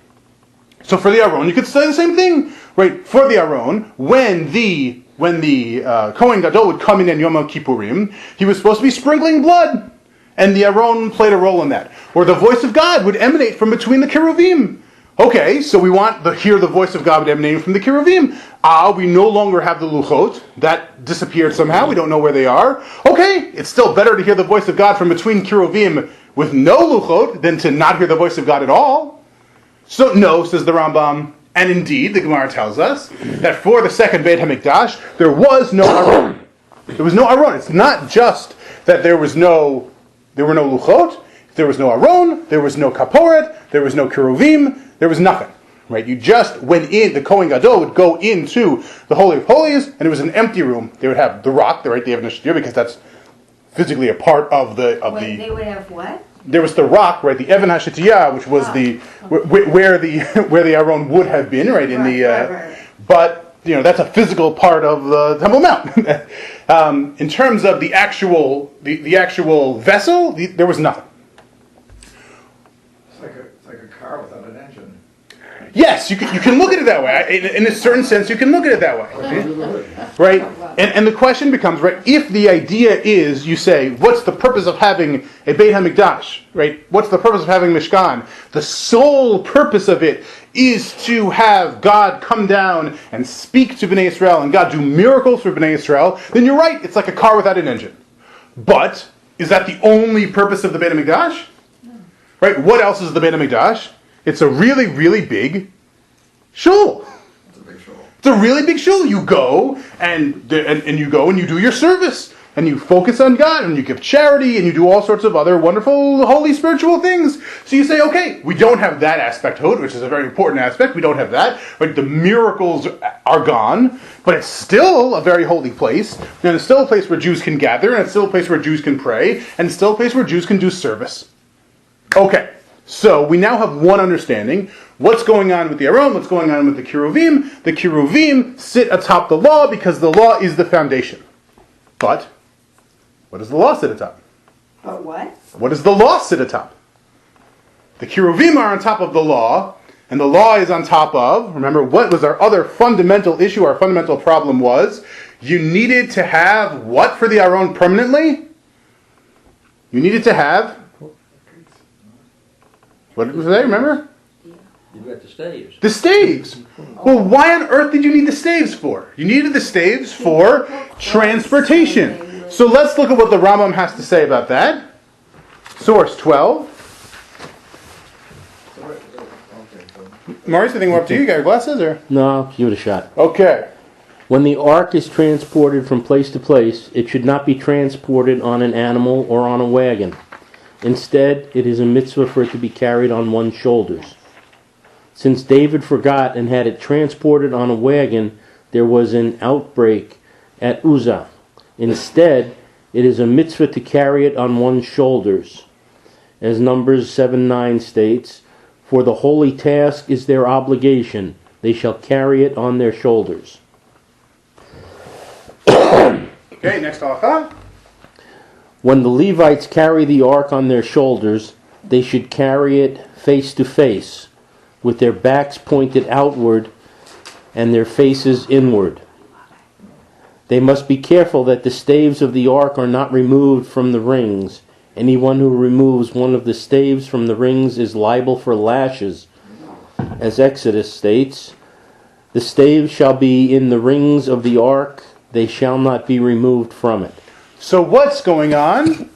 Speaker 1: So for the Aron, you could say the same thing, right? For the Aron, when the Kohen Gadol would come in Yom Kippurim, he was supposed to be sprinkling blood, and the Aron played a role in that. Or the voice of God would emanate from between the cherubim. Okay, so we want to hear the voice of God emanating from the cherubim. We no longer have the luchot. That disappeared somehow. We don't know where they are. Okay, it's still better to hear the voice of God from between cherubim with no luchot than to not hear the voice of God at all. So no, says the Rambam, and indeed, the Gemara tells us that for the second Beit HaMikdash, there was no Aron. There was no Aron. It's not just that there were no luchot. There was no Aron. There was no kaporet. There was no cherubim. There was nothing, right? You just went in, the Kohen Gadol would go into the Holy of Holies, and it was an empty room. They would have the rock, the Evan HaShavuah, because that's physically a part of the.
Speaker 2: They would have what?
Speaker 1: There was the rock, right? The Evan HaShavuah, which was where the Aron would have been, right? Right. But that's a physical part of the Temple Mount. In terms of the actual vessel, there was nothing.
Speaker 10: It's like a car without an engine.
Speaker 1: Yes, you can look at it that way. In a certain sense, you can look at it that way. Okay? Right? And the question becomes, right, if the idea is, you say, what's the purpose of having a Beit HaMikdash? Right? What's the purpose of having Mishkan? The sole purpose of it is to have God come down and speak to Bnei Yisrael and God do miracles for Bnei Yisrael, then you're right, it's like a car without an engine. But, is that the only purpose of the Beit HaMikdash? No. Right? What else is the Beit HaMikdash? It's a really, really big shul.
Speaker 10: It's a big shul.
Speaker 1: It's a really big shul. You go and you go and you do your service and you focus on God and you give charity and you do all sorts of other wonderful, holy, spiritual things. So you say, okay, we don't have that aspect to it, which is a very important aspect. We don't have that. Right? The miracles are gone, but it's still a very holy place. And it's still a place where Jews can gather, and it's still a place where Jews can pray, and it's still a place where Jews can do service. Okay. So we now have one understanding. What's going on with the Aron? What's going on with the cherubim? The cherubim sit atop the law because the law is the foundation. But what does the law sit atop?
Speaker 2: But what?
Speaker 1: What does the law sit atop? The cherubim are on top of the law, and the law is on top of, remember, what was our other fundamental issue? Our fundamental problem was, you needed to have what for the Aron permanently? You needed to have... What was that, remember?
Speaker 5: You got the staves.
Speaker 1: The staves. Well, why on earth did you need the staves for? You needed the staves for transportation. So let's look at what the Rambam has to say about that. Source 12. Maurice, anything more up to you? You got your glasses? Or?
Speaker 11: No, give it a shot.
Speaker 1: Okay.
Speaker 11: When the ark is transported from place to place, it should not be transported on an animal or on a wagon. Instead, it is a mitzvah for it to be carried on one's shoulders. Since David forgot and had it transported on a wagon, there was an outbreak at Uzzah. Instead, it is a mitzvah to carry it on one's shoulders. As Numbers 7:9 states, for the holy task is their obligation. They shall carry it on their shoulders.
Speaker 1: Okay, next halacha.
Speaker 11: When the Levites carry the ark on their shoulders, they should carry it face to face, with their backs pointed outward and their faces inward. They must be careful that the staves of the ark are not removed from the rings. Anyone who removes one of the staves from the rings is liable for lashes. As Exodus states, the staves shall be in the rings of the ark, they shall not be removed from it.
Speaker 1: So what's going on?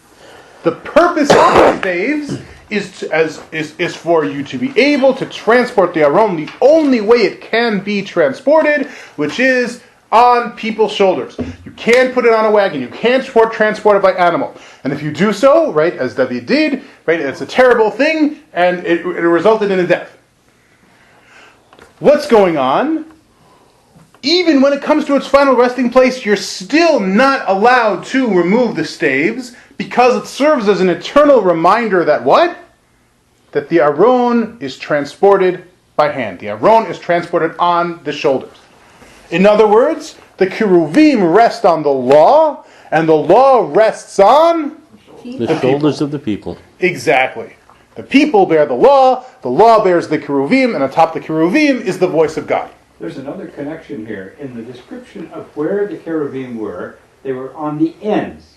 Speaker 1: The purpose of the staves is for you to be able to transport the Aron the only way it can be transported, which is on people's shoulders. You can't put it on a wagon. You can't transport it by animal. And if you do so, right, as David did, right, it's a terrible thing, and it resulted in a death. What's going on? Even when it comes to its final resting place, you're still not allowed to remove the staves, because it serves as an eternal reminder that what? That the Aron is transported by hand. The Aron is transported on the shoulders. In other words, the cherubim rest on the law, and the law rests on
Speaker 11: The shoulders of the people.
Speaker 1: Exactly. The people bear the law bears the cherubim, and atop the cherubim is the voice of God.
Speaker 8: There's another connection here. In the description of where the cherubim were, they were on the ends.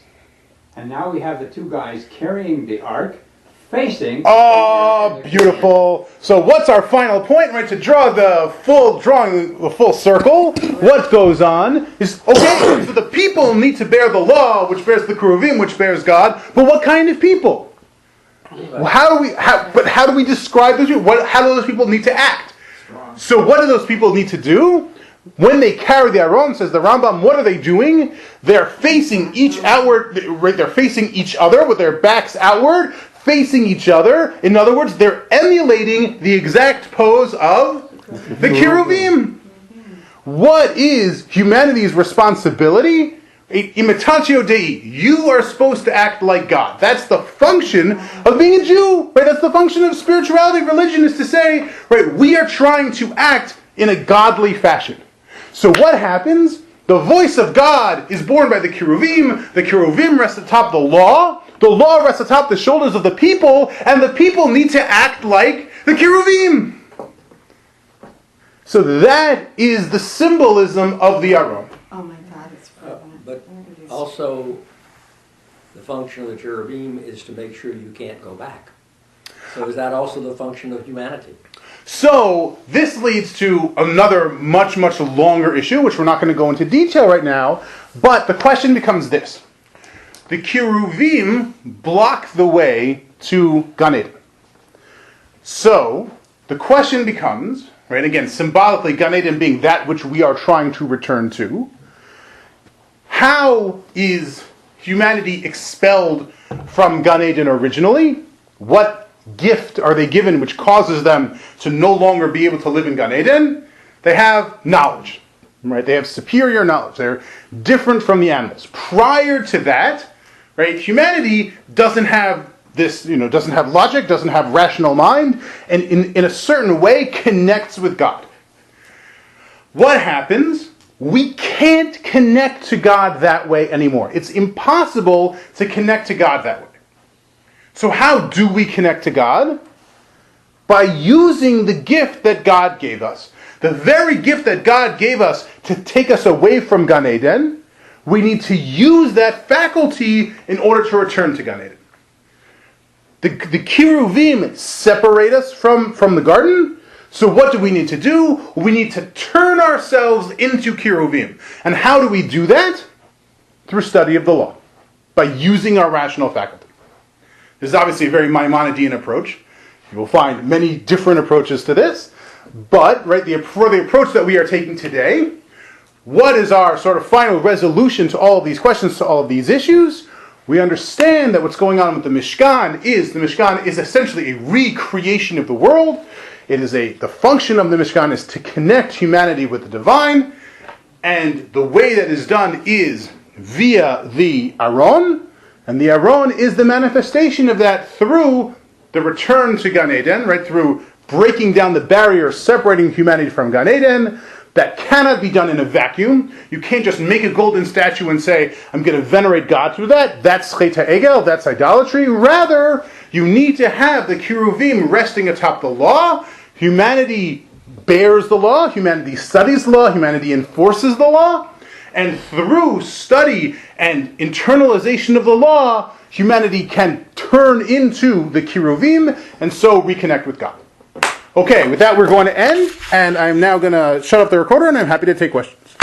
Speaker 8: And now we have the two guys carrying the ark, facing...
Speaker 1: Oh, beautiful. So what's our final point, right? To draw the full circle, what goes on is, okay, so the people need to bear the law, which bears the cherubim, which bears God, but what kind of people? How do we describe those people? How do those people need to act? So what do those people need to do? When they carry the Aron, says the Rambam, what are they doing? They're facing each outward, right? They're facing each other with their backs outward, facing each other. In other words, they're emulating the exact pose of the cherubim. What is humanity's responsibility? Imitatio Dei. You are supposed to act like God. That's the function of being a Jew. Right? That's the function of spirituality. Religion is to say, right, we are trying to act in a godly fashion. So what happens? The voice of God is borne by the cherubim. The cherubim rest atop the law. The law rests atop the shoulders of the people, and the people need to act like the cherubim. So that is the symbolism of the Aron.
Speaker 2: Oh my God, it's
Speaker 5: But also, the function of the cherubim is to make sure you can't go back. So is that also the function of humanity?
Speaker 1: So this leads to another much, much longer issue, which we're not going to go into detail right now, but the question becomes this. The cherubim block the way to Gan Eden. So the question becomes, right, again, symbolically, Gan Eden being that which we are trying to return to, how is humanity expelled from Gan Eden originally? What gift are they given which causes them to no longer be able to live in Gan Eden? They have knowledge, right? They have superior knowledge. They're different from the animals. Prior to that, right, humanity doesn't have this, doesn't have logic, doesn't have rational mind, and in a certain way connects with God. What happens? We can't connect to God that way anymore. It's impossible to connect to God that way. So how do we connect to God? By using the gift that God gave us. The very gift that God gave us to take us away from Gan Eden, we need to use that faculty in order to return to Gan Eden. The cherubim separate us from the garden. So what do we need to do? We need to turn ourselves into cherubim. And how do we do that? Through study of the law. By using our rational faculty. This is obviously a very Maimonidean approach. You will find many different approaches to this. But, right, for the approach that we are taking today, what is our sort of final resolution to all of these questions, to all of these issues? We understand that what's going on with the Mishkan is essentially a recreation of the world. The function of the Mishkan is to connect humanity with the divine. And the way that is done is via the Aron. And the Aron is the manifestation of that through the return to Gan Eden, right? Through breaking down the barrier separating humanity from Gan Eden, That cannot be done in a vacuum. You can't just make a golden statue and say, I'm going to venerate God through that. That's chet ha'egel, that's idolatry. Rather, you need to have the cherubim resting atop the law. Humanity bears the law. Humanity studies the law. Humanity enforces the law. And through study and internalization of the law, humanity can turn into the cherubim and so reconnect with God. Okay, with that we're going to end, and I'm now going to shut up the recorder, and I'm happy to take questions.